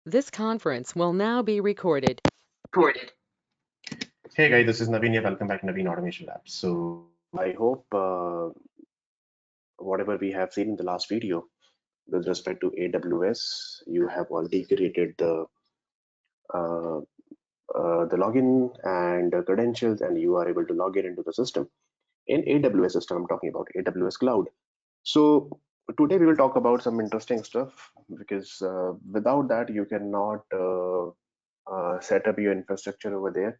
This conference will now be recorded. Hey guys, this is Naveen here. Welcome back to Naveen Automation Labs. So I hope whatever we have seen in the last video with respect to AWS, you have already created uh, the login and credentials, and you are able to log in into the system in AWS system. I'm talking about AWS Cloud. So today we will talk about some interesting stuff because without that you cannot set up your infrastructure over there,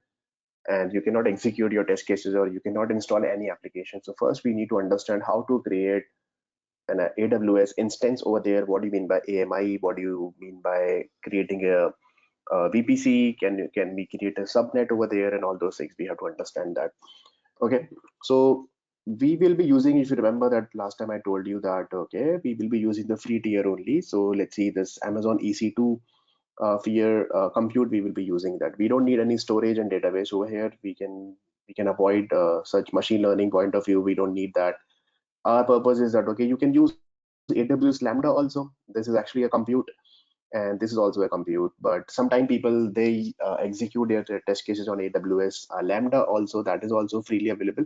and you cannot execute your test cases, or you cannot install any application. So first we need to understand how to create an AWS instance over there. What do you mean by AMI? What do you mean by creating a VPC? Can we create a subnet over there, and all those things? We have to understand that. Okay, so we will be using, if you remember that last time I told you that, okay, we will be using the free tier only. So let's see, this Amazon EC2 for your compute, we will be using that. We don't need any storage and database over here. We can avoid such machine learning point of view. We don't need that. Our purpose is that, okay, you can use AWS Lambda also. This is actually a compute, and this is also a compute. But sometimes people, they execute their test cases on AWS Lambda also. That is also freely available.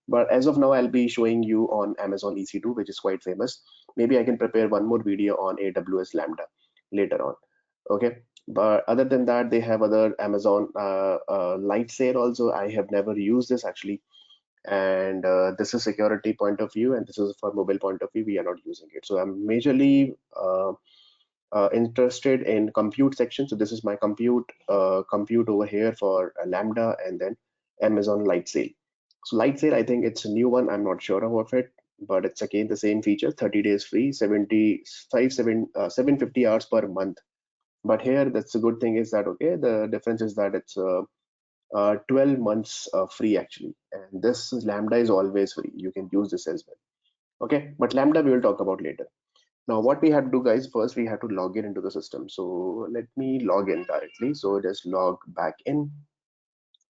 But as of now, I'll be showing you on Amazon EC2, which is quite famous. Maybe I can prepare one more video on AWS Lambda later on. Okay, but other than that, they have other Amazon Lightsail also. I have never used this actually, and this is security point of view, and this is for mobile point of view. We are not using it. So I'm majorly interested in compute section. So this is my compute over here for Lambda, and then Amazon Lightsail. So Lightsail, I think it's a new one. I'm not sure about it, but it's again the same feature: 30 days free, 750 hours per month. But here, that's a good thing is that, okay, the difference is that it's 12 months free actually, and this Lambda is always free. You can use this as well. Okay, but Lambda we will talk about later. Now, what we have to do, guys, first we have to log in into the system. So let me log in directly. So just log back in,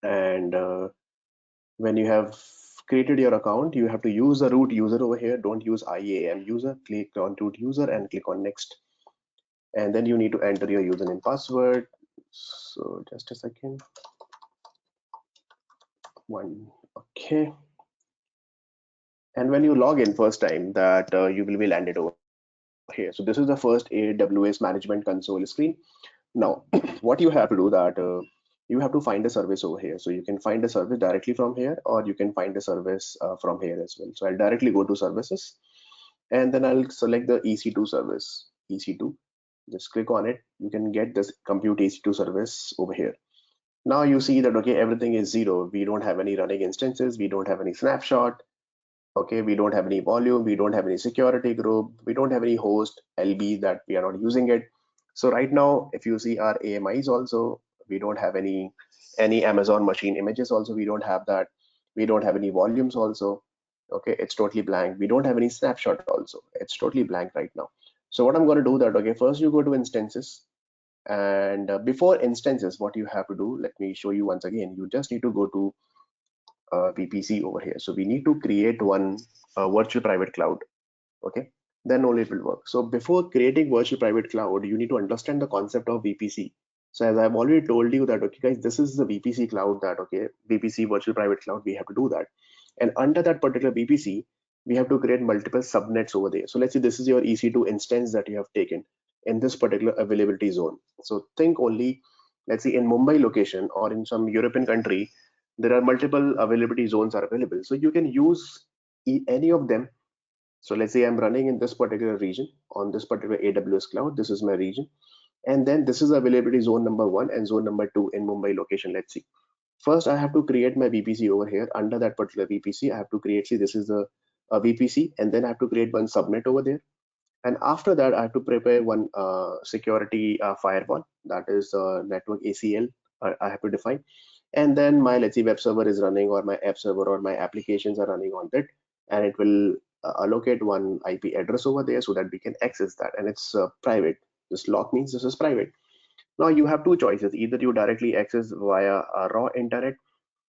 and when you have created your account, you have to use the root user over here. Don't use IAM user. Click on root user and click on next, and then you need to enter your username password. So just a second. One. Okay, and when you log in first time, that you will be landed over here. So this is the first AWS management console screen. Now what you have to do, that you have to find a service over here. So you can find a service directly from here, or you can find a service from here as well. So I'll directly go to services, and then I'll select the EC2 service. EC2, just click on it. You can get this compute EC2 service over here. Now you see that, okay, everything is zero. We don't have any running instances, we don't have any snapshot. Okay, we don't have any volume, we don't have any security group, we don't have any host LB, that we are not using it. So right now, if you see our AMIs also, we don't have any Amazon machine images also, we don't have that. We don't have any volumes also. Okay, it's totally blank. We don't have any snapshot also, it's totally blank right now. So what I'm going to do that, okay, first you go to instances, and before instances, what you have to do, let me show you once again. You just need to go to VPC over here. So we need to create one virtual private cloud. Okay, then only it will work. So before creating virtual private cloud, you need to understand the concept of VPC. So as I've already told you that, okay guys, this is the VPC cloud, that, okay, VPC virtual private cloud, we have to do that. And under that particular VPC, we have to create multiple subnets over there. So let's say this is your EC2 instance that you have taken in this particular availability zone. So think only, let's say in Mumbai location or in some European country, there are multiple availability zones are available. So you can use any of them. So let's say I'm running in this particular region on this particular AWS cloud. This is my region. And then this is availability zone number 1 and zone number 2 in Mumbai location. Let's see. First, I have to create my VPC over here. Under that particular VPC, I have to create, see, this is the VPC, and then I have to create one subnet over there. And after that, I have to prepare one security firewall, that is network ACL. I have to define. And then my, let's say, web server is running, or my app server or my applications are running on that, and it will allocate one IP address over there so that we can access that, and it's private. This lock means this is private. Now you have two choices: either you directly access via a raw internet,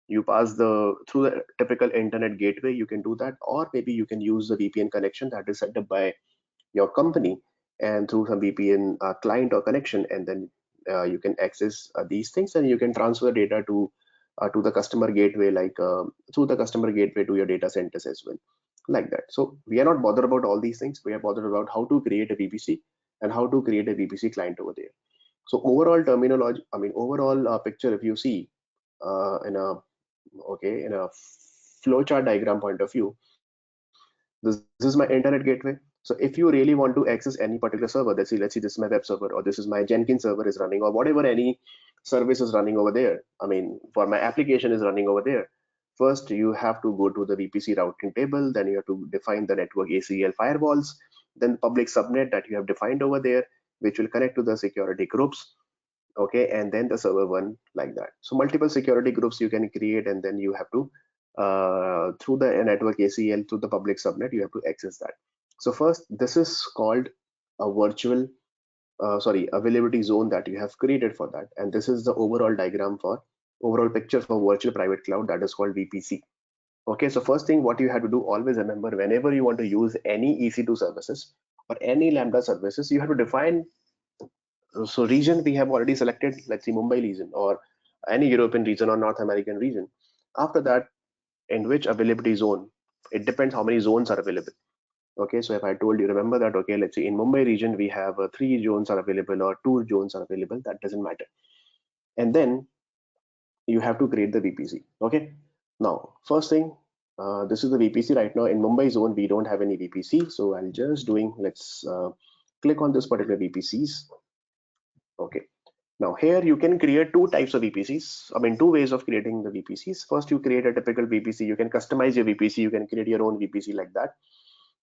you pass the through the typical internet gateway, you can do that, or maybe you can use the VPN connection that is set up by your company, and through some VPN client or connection, and then you can access these things, and you can transfer data to the customer gateway, like through the customer gateway to your data centers as well, like that. So we are not bothered about all these things. We are bothered about how to create a VPC and how to create a VPC client over there. So overall terminology, I mean overall picture, if you see in a flowchart diagram point of view, this is my internet gateway. So if you really want to access any particular server, let's see this is my web server, or this is my Jenkins server is running, or whatever any service is running over there. I mean, for my application is running over there. First, you have to go to the VPC routing table. Then you have to define the network ACL firewalls. Then public subnet that you have defined over there, which will connect to the security groups. Okay, and then the server one, like that. So multiple security groups you can create, and then you have to through the network ACL, through the public subnet, you have to access that. So first, this is called a virtual availability zone that you have created for that, and this is the overall diagram for overall picture for virtual private cloud, that is called VPC. Okay, so first thing what you have to do, always remember, whenever you want to use any EC2 services or any Lambda services, you have to define. So region we have already selected, let's see Mumbai region or any European region or North American region. After that, in which availability zone, it depends how many zones are available. Okay, so if I told you, remember that, okay, let's say in Mumbai region we have 3 zones are available or 2 zones are available, that doesn't matter. And then you have to create the VPC. Okay, now first thing, this is the VPC. Right now in Mumbai zone we don't have any VPC, so I'll just doing, let's click on this particular VPCs. Okay, now here you can create 2 types of VPCs. I mean 2 ways of creating the VPCs. First, you create a typical VPC. You can customize your VPC. You can create your own VPC like that.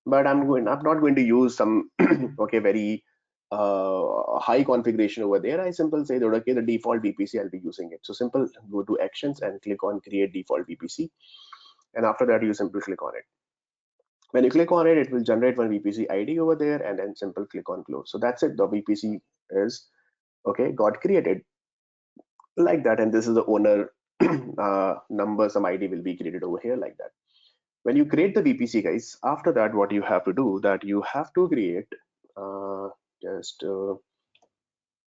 But I'm not going to use some okay, very high configuration over there. I simply say that, okay, the default VPC, I'll be using it. So simple, go to actions and click on create default VPC, and after that you simply click on it. When you click on it, it will generate one VPC ID over there, and then simple click on close. So that's it. The VPC is okay, got created like that, and this is the owner number, some ID will be created over here like that. When you create the VPC, guys, after that what you have to do, that you have to create just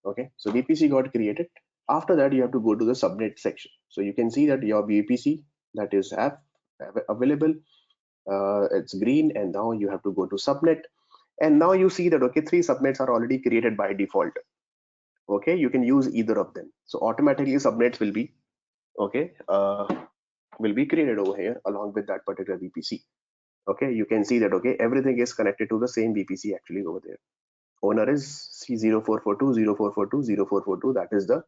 okay, so VPC got created. After that you have to go to the subnet section. So you can see that your VPC that is available, it's green, and now you have to go to subnet, and now you see that, okay, 3 subnets are already created by default. Okay, you can use either of them. So automatically subnets will be okay, will be created over here along with that particular VPC. Okay, you can see that, okay, everything is connected to the same VPC actually over there. Owner is C0442 0442 0442. That is the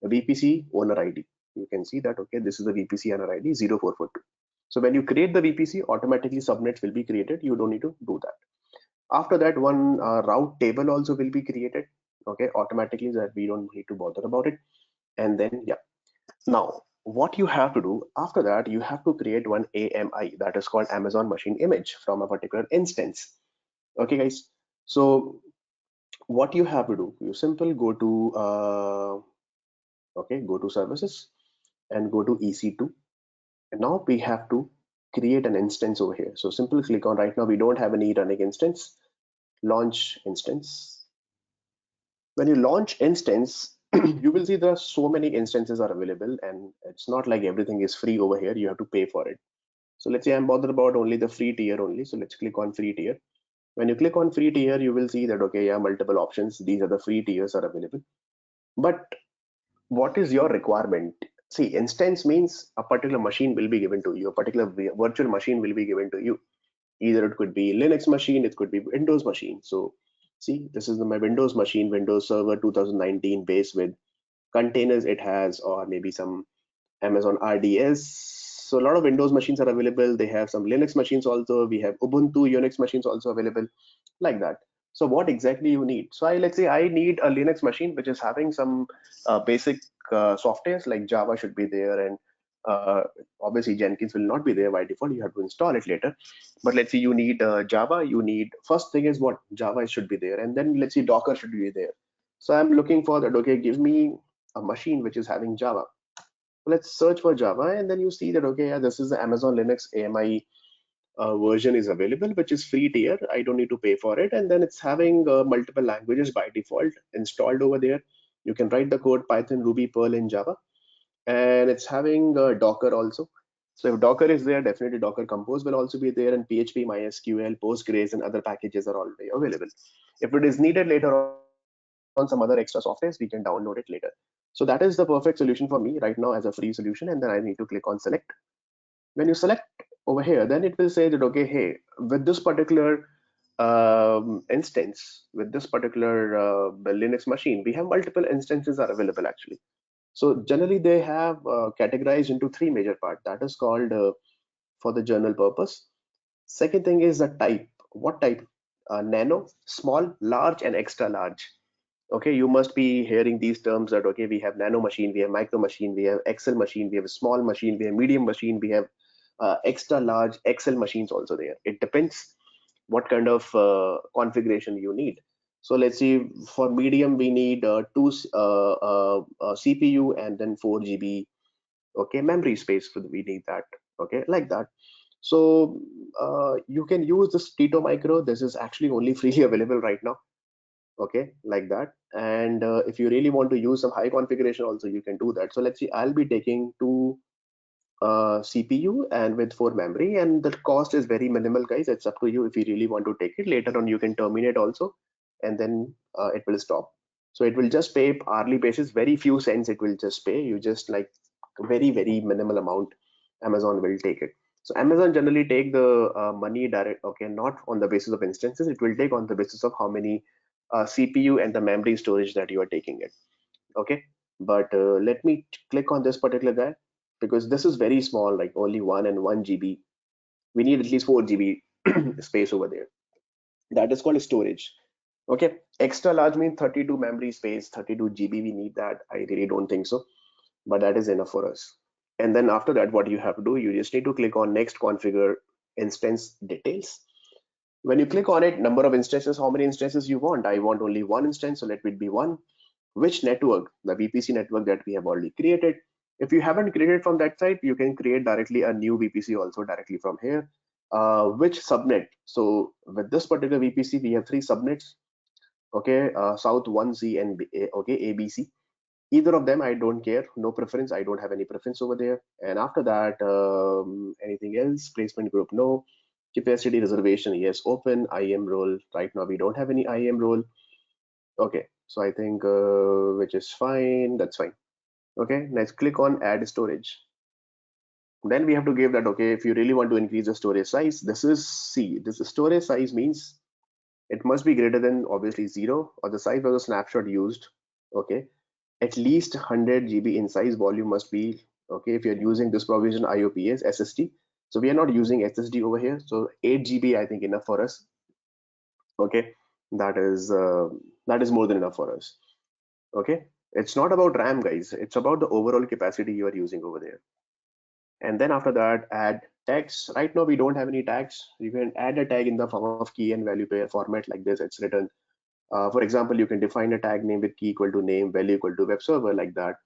VPC owner ID. You can see that, okay, this is the VPC owner ID 0442. So when you create the VPC, automatically subnets will be created. You don't need to do that. After that, one route table also will be created, okay, automatically, that we don't need to bother about it. And then, yeah, now what you have to do after that, you have to create one AMI, that is called Amazon Machine Image, from a particular instance. Okay, guys, so what you have to do, you simply go to okay, go to services and go to EC2, and now we have to create an instance over here. So simply click on, right now we don't have any running instance, launch instance. When you launch instance, you will see there are so many instances are available, and it's not like everything is free over here. You have to pay for it. So let's say I'm bothered about only the free tier only. So let's click on free tier. When you click on free tier, you will see that, okay, yeah, multiple options. These are the free tiers are available. But what is your requirement? See, instance means a particular machine will be given to you. A particular virtual machine will be given to you. Either it could be Linux machine, it could be Windows machine. So see, this is my Windows machine, Windows Server 2019 base with containers it has, or maybe some Amazon RDS. So a lot of Windows machines are available. They have some Linux machines also. We have Ubuntu Unix machines also available, like that. So what exactly you need? So let's say I need a Linux machine which is having some basic softwares like Java should be there, and obviously Jenkins will not be there by default. You have to install it later. But let's say you need Java. You need, first thing is what, Java should be there, and then let's say Docker should be there. So I'm looking for that. Okay, give me a machine which is having Java. Let's search for Java, and then you see that, okay, yeah, this is the Amazon Linux AMI version is available, which is free tier. I don't need to pay for it. And then it's having multiple languages by default installed over there. You can write the code Python, Ruby, Perl, and Java. And it's having Docker also. So if Docker is there, definitely Docker Compose will also be there, and PHP, MySQL, Postgres, and other packages are already available. If it is needed later on some other extra softwares, we can download it later. So that is the perfect solution for me right now as a free solution. And then I need to click on select. When you select over here, then it will say that, okay, hey, with this particular instance, with this particular Linux machine, we have multiple instances are available actually. So generally they have categorized into three major parts. That is called for the journal purpose. Second thing is the type. What type? Nano, small, large, and extra large. Okay, you must be hearing these terms that, okay, we have nano machine, we have micro machine, we have XL machine, we have a small machine, we have medium machine, we have extra large XL machines also there. It depends what kind of configuration you need. So let's see, for medium we need two CPU and then 4 GB, okay, memory space. We need that, okay, like that. So you can use this Tito Micro. This is actually only freely available right now, okay, like that. And if you really want to use some high configuration also, you can do that. So let's see, I'll be taking two CPU and with 4 memory, and the cost is very minimal, guys. It's up to you. If you really want to take it later on, you can terminate also, and then it will stop. So it will just pay hourly basis, very few cents it will just pay. You just like very minimal amount, Amazon will take it. So Amazon generally take the money direct, okay, not on the basis of instances. It will take on the basis of how many CPU and the memory storage that you are taking it, okay. But let me click on this particular guy, because this is very small, like only 1 GB. We need at least 4 GB space over there. That is called storage, okay. Extra large means 32 memory space, 32 GB. We need that? I really don't think so, but that is enough for us. And then after that, what you have to do, you just need to click on next, configure instance details. When you click on it, number of instances, how many instances you want? I want only one instance, so let it be one. Which network? The VPC network that we have already created. If you haven't created from that site, you can create directly a new VPC also directly from here. Which subnet? So with this particular VPC, we have three subnets, okay, South 1C and okay, ABC. Either of them, I don't care, no preference. I don't have any preference over there. And after that, anything else? Placement group, no. Capacity reservation, yes. Open. IAM role, right now we don't have any IAM role. Okay, so I think which is fine, that's fine. Okay, let's click on add storage. Then we have to give that, okay, if you really want to increase the storage size, this is C. This storage size means it must be greater than obviously 0, or the size of the snapshot used, okay. At least 100 GB in size, volume must be, okay, if you're using this provision IOPS SSD. So we are not using SSD over here, so 8 GB I think enough for us, okay. That is more than enough for us, okay. It's not about RAM, guys, it's about the overall capacity you are using over there. And then after that, add tags. Right now we don't have any tags. You can add a tag in the form of key and value pair format like this. It's written, for example, you can define a tag name with key equal to name, value equal to web server, like that.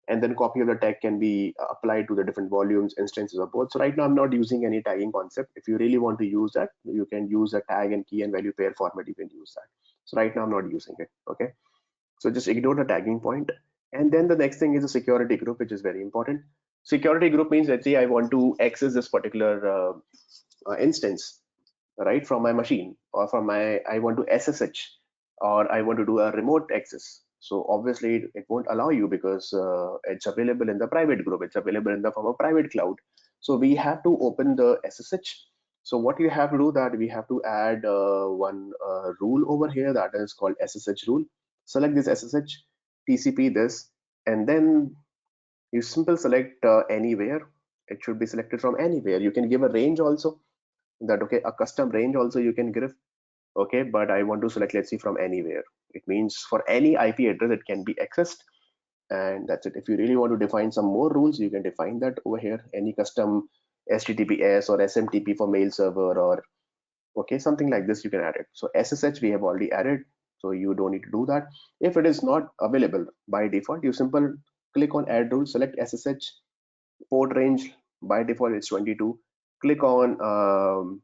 And then copy of the tag can be applied to the different volumes, instances of both. So right now I'm not using any tagging concept. If you really want to use that, you can use a tag and key and value pair format. You can use that. So right now I'm not using it, okay. So just ignore the tagging point. And then the next thing is a security group, which is very important. Security group means, let's say I want to access this particular instance, right, from my machine, or from my, I want to SSH, or I want to do a remote access. So obviously it won't allow you, because it's available in the private group. It's available in the form of private cloud. So we have to open the SSH. So what you have to do, that we have to add one rule over here, that is called SSH rule. Select this SSH, TCP this, and then you simple select anywhere. It should be selected from anywhere. You can give a range also, that, okay, a custom range also you can give, okay, but I want to select, let's see, from anywhere. It means for any IP address it can be accessed, and that's it. If you really want to define some more rules, you can define that over here. Any custom HTTPS or SMTP for mail server, or okay, something like this, you can add it. So SSH we have already added, so you don't need to do that. If it is not available by default, you simple click on add rule, select SSH, port range by default it's 22, click on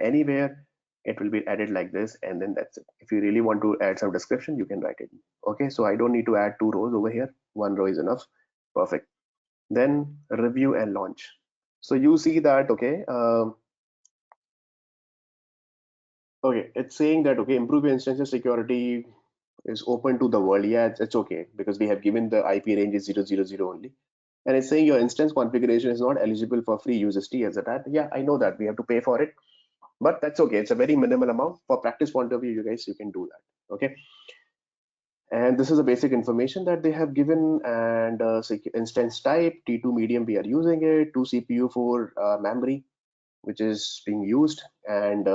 anywhere, it will be added like this, and then that's it. If you really want to add some description, you can write it. Okay, so I don't need to add 2 rows over here. 1 row is enough. Perfect. Then review and launch. So you see that, okay, okay, it's saying that, okay, improve your instances security is open to the world. Yeah, it's okay because we have given the IP range is 000 only. And it's saying your instance configuration is not eligible for free use as a that. Yeah, I know that we have to pay for it, but that's okay. It's a very minimal amount. For practice point of view, you guys, you can do that. Okay. And this is the basic information that they have given, and instance type T2 medium, we are using it, 2 CPU, 4 memory, which is being used. And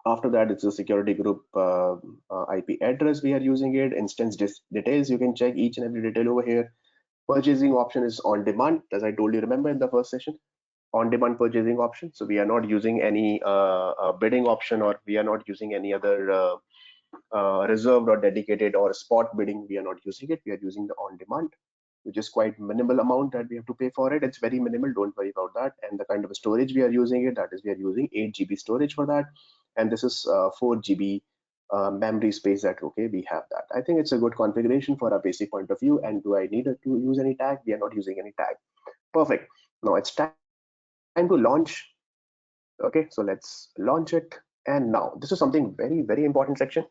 after that, it's a security group IP address, we are using it. Instance details, you can check each and every detail over here. Purchasing option is on demand, as I told you, remember in the first session, on demand purchasing option. So we are not using any bidding option, or we are not using any other reserved or dedicated or spot bidding. We are not using it. We are using the on demand, which is quite minimal amount that we have to pay for it. It's very minimal, don't worry about that. And the kind of storage we are using it, that is, we are using 8 GB storage for that, and this is 4 GB memory space. That, okay, we have that. I think it's a good configuration for a basic point of view. And do I need to use any tag? We are not using any tag. Perfect. Now it's time to launch. Okay, so let's launch it. And now this is something very important section.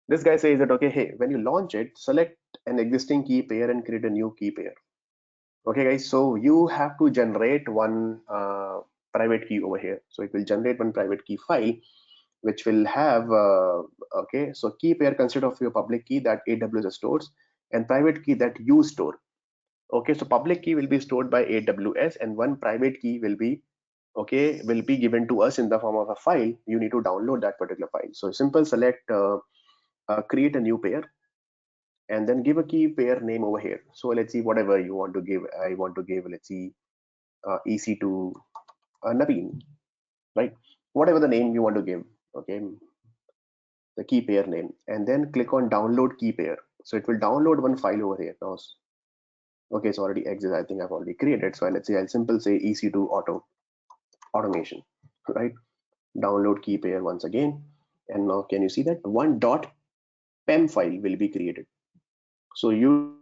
This guy says that, okay, hey, when you launch it, select an existing key pair and create a new key pair. Okay, guys, so you have to generate one private key over here. So it will generate one private key file, which will have, okay, so key pair consists of your public key that AWS stores and private key that you store. Okay, so public key will be stored by AWS, and one private key will be, okay, will be given to us in the form of a file. You need to download that particular file. So simple, select create a new pair, and then give a key pair name over here. So let's see, whatever you want to give. I want to give, let's see, EC2 Naveen, right? Whatever the name you want to give, okay, the key pair name, and then click on download key pair. So it will download one file over here now. Okay, it's already exists. I think I've already created. So let's say I'll simple say EC2 automation, right? Download key pair once again, and now can you see that one dot pem file will be created. So you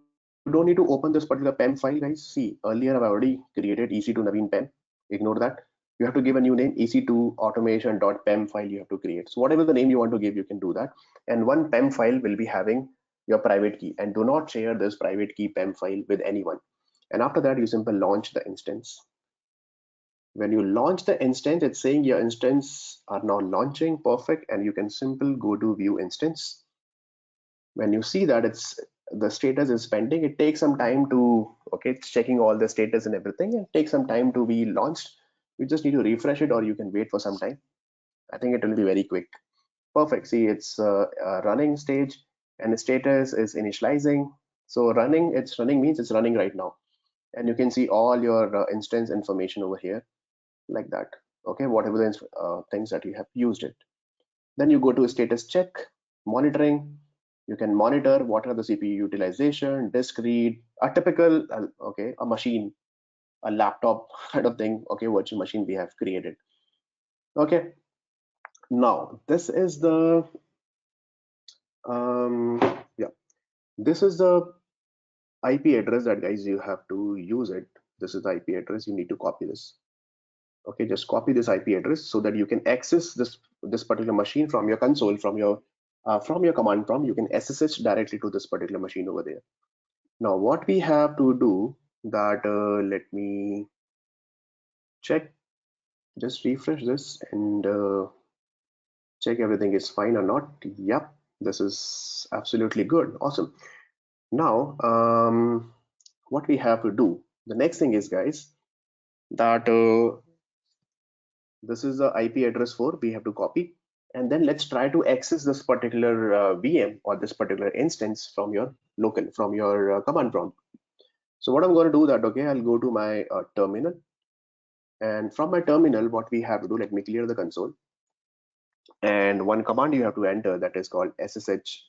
don't need to open this particular pem file, guys. See, earlier I've already created EC2 Naveen pem. Ignore that. You have to give a new name, EC2 automation.pem file you have to create. So whatever the name you want to give, you can do that. And one pem file will be having your private key, and do not share this private key pem file with anyone. And after that, you simply launch the instance. When you launch the instance, it's saying your instance are now launching. Perfect. And you can simply go to view instance. When you see that it's the status is pending, it takes some time to, okay, it's checking all the status and everything, and takes some time to be launched. You just need to refresh it, or you can wait for some time. I think it will be very quick. Perfect. See, it's a running stage, and the status is initializing. So running, it's running means it's running right now, and you can see all your instance information over here like that. Okay, whatever the things that you have used it. Then you go to status check, monitoring. You can monitor what are the CPU utilization, disk read, a typical, okay, a machine, a laptop kind of thing, okay, virtual machine we have created. Okay, now this is the, yeah, this is the IP address that, guys, you have to use it. This is the IP address, you need to copy this. Okay, just copy this IP address so that you can access this particular machine from your console, from your command prompt. You can SSH directly to this particular machine over there. Now what we have to do that, let me check, just refresh this and check everything is fine or not. Yep, this is absolutely good. Awesome. Now what we have to do, the next thing is, guys, that this is the IP address for we have to copy, and then let's try to access this particular VM or this particular instance from your local, from your command prompt. So what I'm going to do that, okay, I'll go to my terminal, and from my terminal, what we have to do, let me clear the console, and one command you have to enter, that is called ssh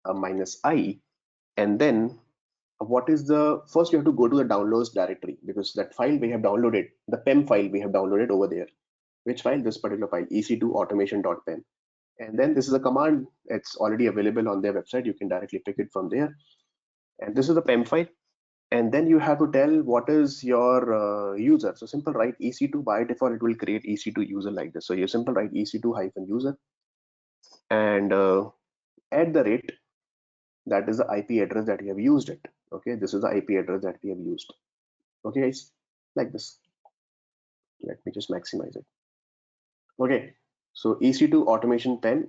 -i, and then what is the first, you have to go to the downloads directory, because that file we have downloaded, the PEM file we have downloaded over there. Which file? This particular file, ec2 automation.pem. And then this is a command, it's already available on their website, you can directly pick it from there. And this is the PEM file. And then you have to tell what is your user. So simple write ec2, by default it will create ec2 user like this. So you simple write ec2 user and at the rate, that is the IP address that you have used it. Okay, this is the IP address that we have used. Okay guys, like this. Let me just maximize it. Okay, so ec2 automation PEM,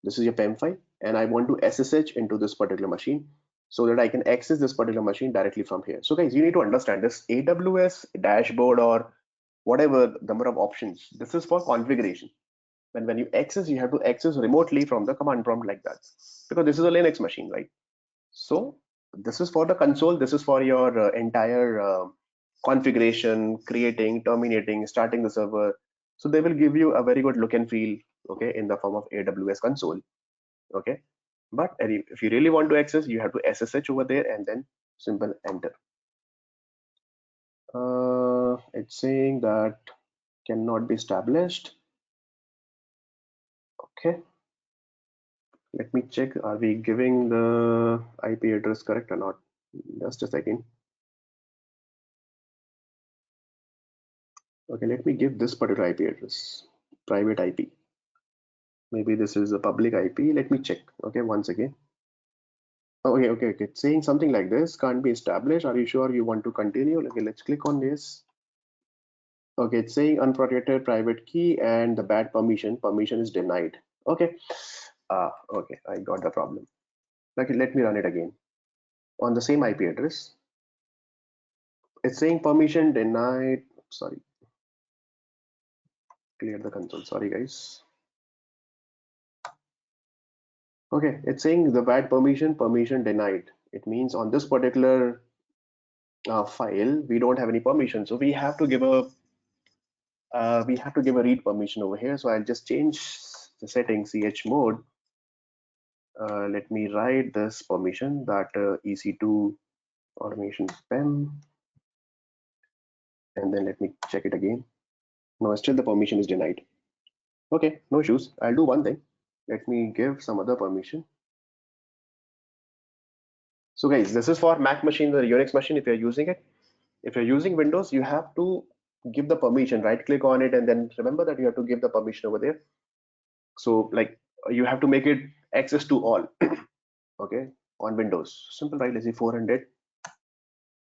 this is your PEM file, and I want to SSH into this particular machine so that I can access this particular machine directly from here. So guys, you need to understand this AWS dashboard or whatever number of options, this is for configuration. When you access, you have to access remotely from the command prompt like that, because this is a Linux machine, right? So this is for the console, this is for your entire configuration, creating, terminating, starting the server. So they will give you a very good look and feel, okay, in the form of AWS console. Okay, but if you really want to access, you have to SSH over there and then simple enter. It's saying that cannot be established. Okay, let me check, are we giving the IP address correct or not? Just a second. Okay, let me give this particular IP address, private IP. Maybe this is a public IP. Let me check. Okay, once again. Okay. It's saying something like this, can't be established. Are you sure you want to continue? Okay, let's click on this. Okay, it's saying unprotected private key and the bad permission. Permission is denied. Okay. Okay, I got the problem. Okay, let me run it again. On the same IP address, it's saying permission denied. Sorry. Clear the console. Sorry, guys. Okay, it's saying the bad permission denied. It means on this particular file we don't have any permission, so we have to give a read permission over here. So I'll just change the setting ch mode. Let me write this permission that ec2 automation PEM, and then let me check it again. No, still the permission is denied. Okay, no issues. I'll do one thing. Let me give some other permission. So guys, this is for Mac machine, the Unix machine. If you're using it, if you're using Windows, you have to give the permission, right click on it, and then remember that you have to give the permission over there. So like you have to make it access to all. Okay, on Windows, simple, right? Let's say 400.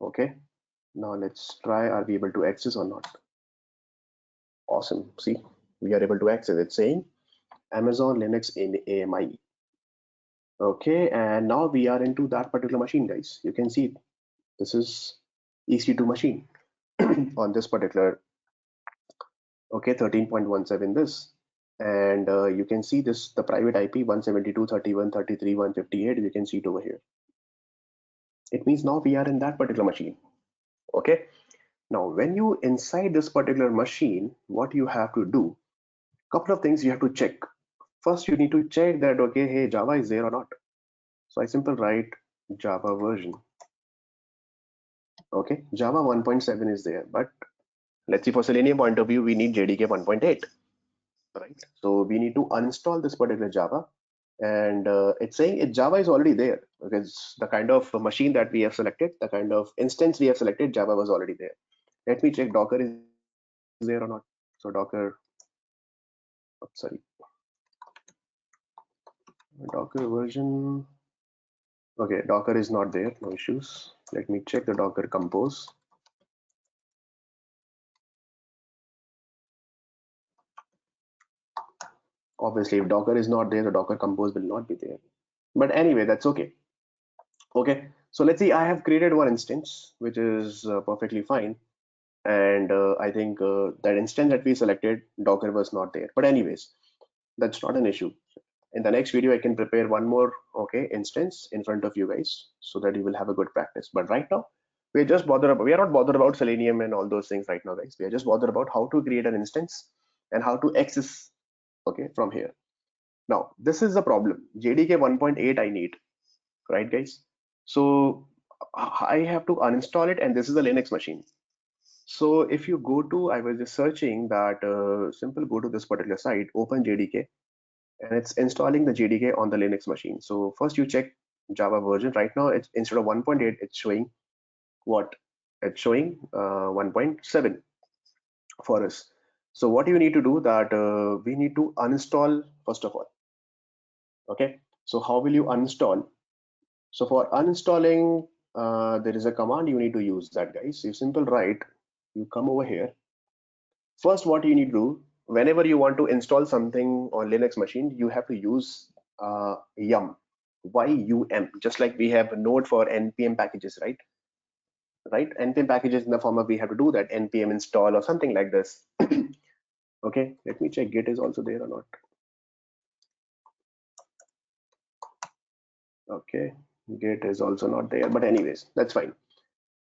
Okay, now let's try, are we able to access or not? Awesome, see, we are able to access. It's saying Amazon Linux in AMI. Okay, and now we are into that particular machine, guys. You can see this is EC2 machine on this particular, okay, 13.17 this, and you can see this, the private IP 172.31.33.158. You can see it over here. It means now we are in that particular machine. Okay, now when you inside this particular machine, what you have to do, couple of things you have to check. First, you need to check that, okay, hey, Java is there or not. So I simple write Java version. Okay, Java 1.7 is there, but let's see, for Selenium point of view, we need JDK 1.8, right? So we need to uninstall this particular Java, and it's saying Java is already there, because the kind of machine that we have selected, the kind of instance we have selected, Java was already there. Let me check Docker is there or not. So Docker, sorry, Docker version. Okay, Docker is not there, no issues. Let me check the Docker compose. Obviously, if Docker is not there, the Docker compose will not be there. But anyway, that's okay. Okay, so let's see, I have created one instance, which is perfectly fine. And I think that instance that we selected, Docker was not there. But anyways, that's not an issue. In the next video, I can prepare one more, okay, instance in front of you guys, so that you will have a good practice. But right now, we are not bothered about Selenium and all those things right now, guys. We are just bothered about how to create an instance and how to access, okay, from here. Now, this is the problem. JDK 1.8 I need, right, guys? So I have to uninstall it, and this is a Linux machine. So if you go to, I was just searching that simple, go to this particular site, open JDK, and it's installing the JDK on the Linux machine. So first you check Java version. Right now, it's instead of 1.8, it's showing what? It's showing 1.7 for us. So what you need to do that we need to uninstall first of all. Okay. So how will you uninstall? So for uninstalling, there is a command you need to use that, guys. You simple write, you come over here. First, what you need to do, whenever you want to install something on Linux machine, you have to use yum, Y-U-M, just like we have a node for npm packages, right? Right? Npm packages in the form of we have to do that npm install or something like this. Okay, let me check git is also there or not. Okay, git is also not there, but anyways, that's fine.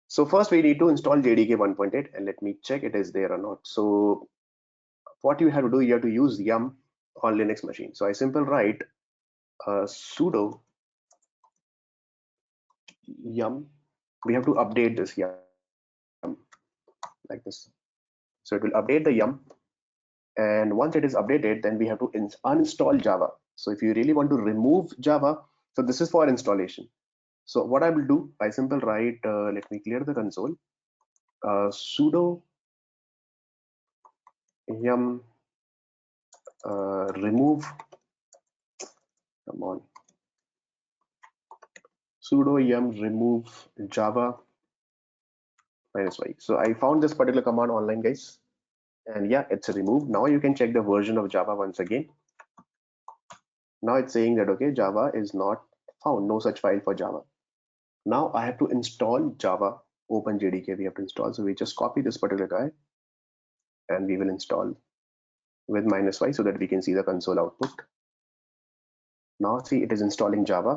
So first we need to install JDK 1.8 and let me check it is there or not. So what you have to do, you have to use yum on Linux machine. So I simple write sudo yum. We have to update this yum like this. So it will update the yum, and once it is updated, then we have to uninstall Java. So if you really want to remove Java, so this is for installation. So what I will do, I simple write, let me clear the console, sudo yum remove, come on, sudo yum remove Java -y. So I found this particular command online, guys, and yeah, it's removed. Now you can check the version of Java once again. Now it's saying that okay, Java is not found, no such file for Java. Now I have to install Java. Open JDK we have to install. So we just copy this particular guy and we will install with -y so that we can see the console output. Now see, it is installing Java.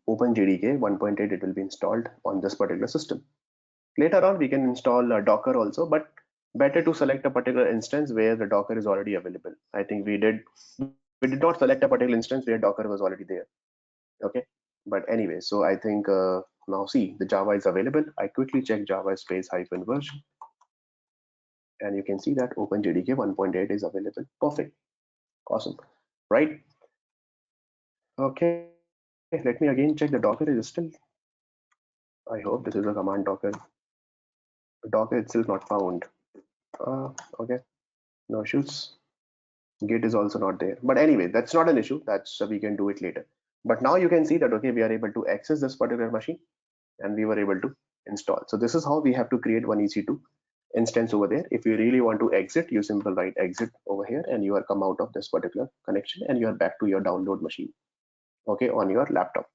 Open JDK 1.8, it will be installed on this particular system. Later on we can install Docker also, but better to select a particular instance where the Docker is already available. I think we did not select a particular instance where Docker was already there. Okay, but anyway, so I think now see, the Java is available. I quickly check Java space hyphen version, and you can see that OpenJDK 1.8 is available. Perfect, awesome, right? Okay, let me again check the Docker is still. I hope this is a command Docker. Docker itself not found. Okay, no issues. Git is also not there, but anyway, that's not an issue. That's we can do it later. But now you can see that okay, we are able to access this particular machine, and we were able to install. So this is how we have to create one EC2 instance over there. If you really want to exit, you simple write exit over here, and you are come out of this particular connection, and you are back to your download machine, okay, on your laptop.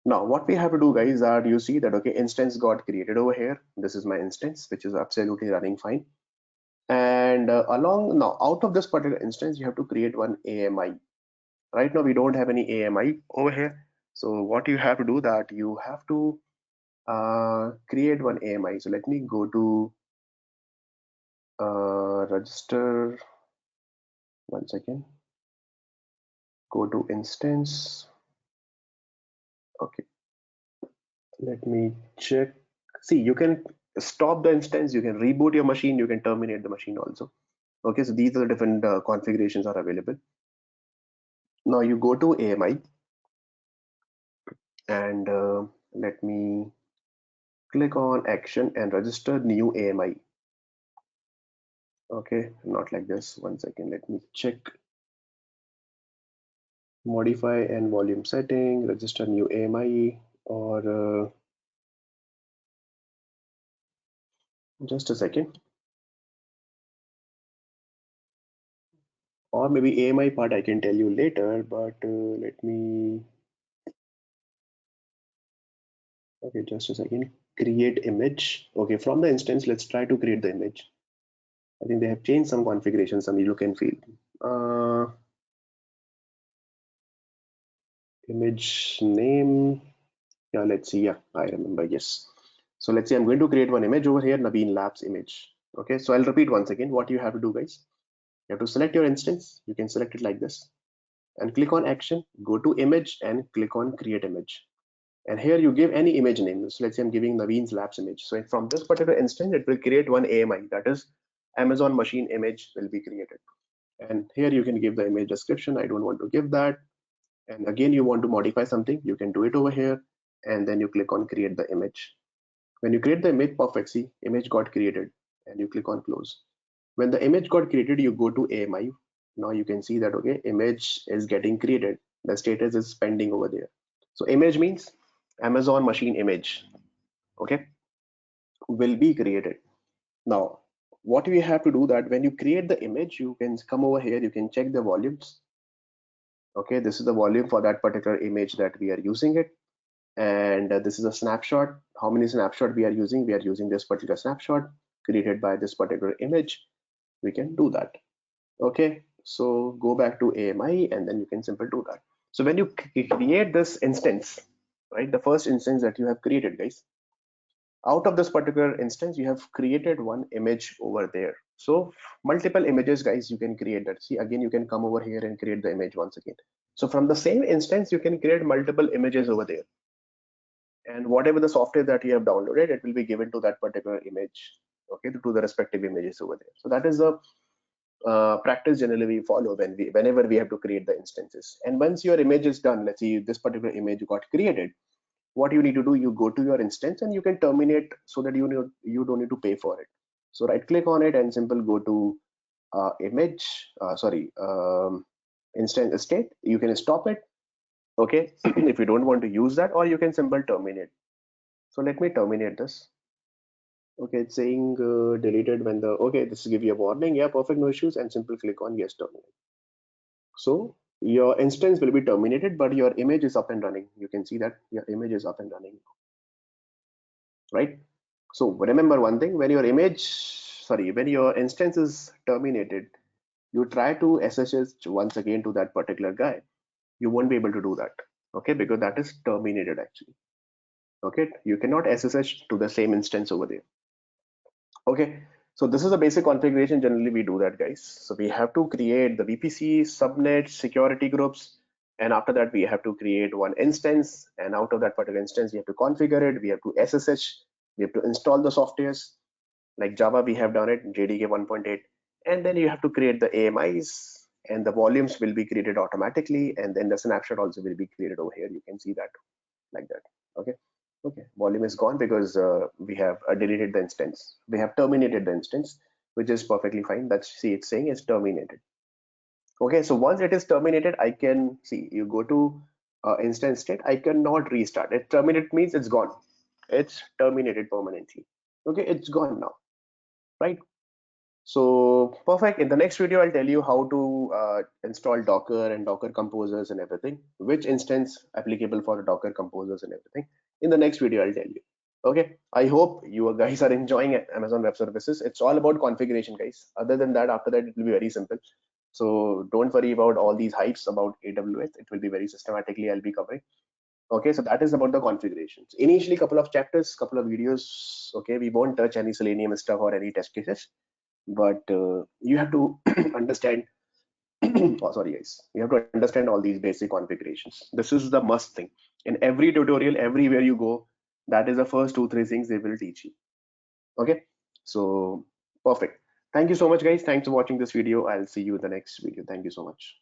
Now what we have to do, guys, are you see that okay, instance got created over here. This is my instance, which is absolutely running fine. And along now out of this particular instance, you have to create one AMI. Right now we don't have any AMI over here. So what you have to do that you have to create one AMI. So let me go to register, one second, go to instance. Okay, let me check. See, you can stop the instance, you can reboot your machine, you can terminate the machine also. Okay, so these are the different configurations are available. Now you go to AMI and let me click on action and register new AMI. Okay, not like this. One second, let me check. Modify and volume setting, register new AMI, or just a second. Or maybe AMI part I can tell you later, but let me, okay, just a second. Create image. Okay, from the instance, let's try to create the image. I think they have changed some configurations, some look and feel. Image name. Yeah, let's see. Yeah, I remember. Yes. So let's say I'm going to create one image over here, Naveen Labs image. Okay, so I'll repeat once again what you have to do, guys. You have to select your instance. You can select it like this and click on action, go to image and click on create image. And here you give any image name. So let's say I'm giving Naveen's labs image. So from this particular instance, it will create one AMI, that is Amazon machine image will be created. And here you can give the image description. I don't want to give that. And again, you want to modify something, you can do it over here. And then you click on create the image. When you create the image, perfect, see, image got created. And you click on close. When the image got created, you go to AMI. Now you can see that, okay, image is getting created. The status is pending over there. So image means Amazon machine image, okay, will be created. Now, what we have to do that when you create the image, you can come over here, you can check the volumes. Okay, this is the volume for that particular image that we are using it. And this is a snapshot. How many snapshot we are using? We are using this particular snapshot created by this particular image. We can do that. Okay, so go back to AMI and then you can simply do that. So when you create this instance, right, the first instance that you have created, guys, out of this particular instance, you have created one image over there. So multiple images, guys, you can create that. See, again, you can come over here and create the image once again. So from the same instance, you can create multiple images over there. And whatever the software that you have downloaded, it will be given to that particular image, okay, to the respective images over there. So that is the practice generally we follow whenever we have to create the instances. And once your image is done, let's see this particular image got created, what you need to do, you go to your instance and you can terminate so that you don't need to pay for it. So right click on it and simple go to instance state. You can stop it, okay, if you don't want to use that, or you can simple terminate. So let me terminate this. Okay, it's saying deleted when the, okay, this will give you a warning. Yeah, perfect, no issues, and simple click on yes, terminate. So your instance will be terminated, but your image is up and running. You can see that your image is up and running, right? So remember one thing, when when your instance is terminated, you try to SSH once again to that particular guy. You won't be able to do that, okay, because that is terminated actually. Okay, you cannot SSH to the same instance over there. Okay, so this is a basic configuration. Generally, we do that, guys. So we have to create the VPC, subnet, security groups, and after that, we have to create one instance. And out of that particular instance, we have to configure it. We have to SSH. We have to install the softwares. Like Java, we have done it, JDK 1.8. And then you have to create the AMIs, and the volumes will be created automatically. And then the snapshot also will be created over here. You can see that like that. Okay. Okay, volume is gone because we have deleted the instance. We have terminated the instance, which is perfectly fine. That's, see, it's saying it's terminated. Okay, so once it is terminated, I can see, you go to instance state, I cannot restart it. Terminated means it's gone. It's terminated permanently. Okay, it's gone now, right? So perfect. In the next video, I'll tell you how to install Docker and Docker composers and everything, which instance applicable for Docker composers and everything. In the next video, I'll tell you. Okay, I hope you guys are enjoying it, Amazon Web Services. It's all about configuration, guys. Other than that, after that, it will be very simple. So don't worry about all these hypes about AWS. It will be very systematically I'll be covering. Okay, so that is about the configurations. Initially, couple of chapters, couple of videos. Okay, we won't touch any Selenium stuff or any test cases, but you have to understand. Oh, sorry, guys. You have to understand all these basic configurations. This is the must thing. In every tutorial, everywhere you go, that is the first 2-3 things they will teach you. Okay, so perfect. Thank you so much, guys. Thanks for watching this video. I'll see you in the next video. Thank you so much.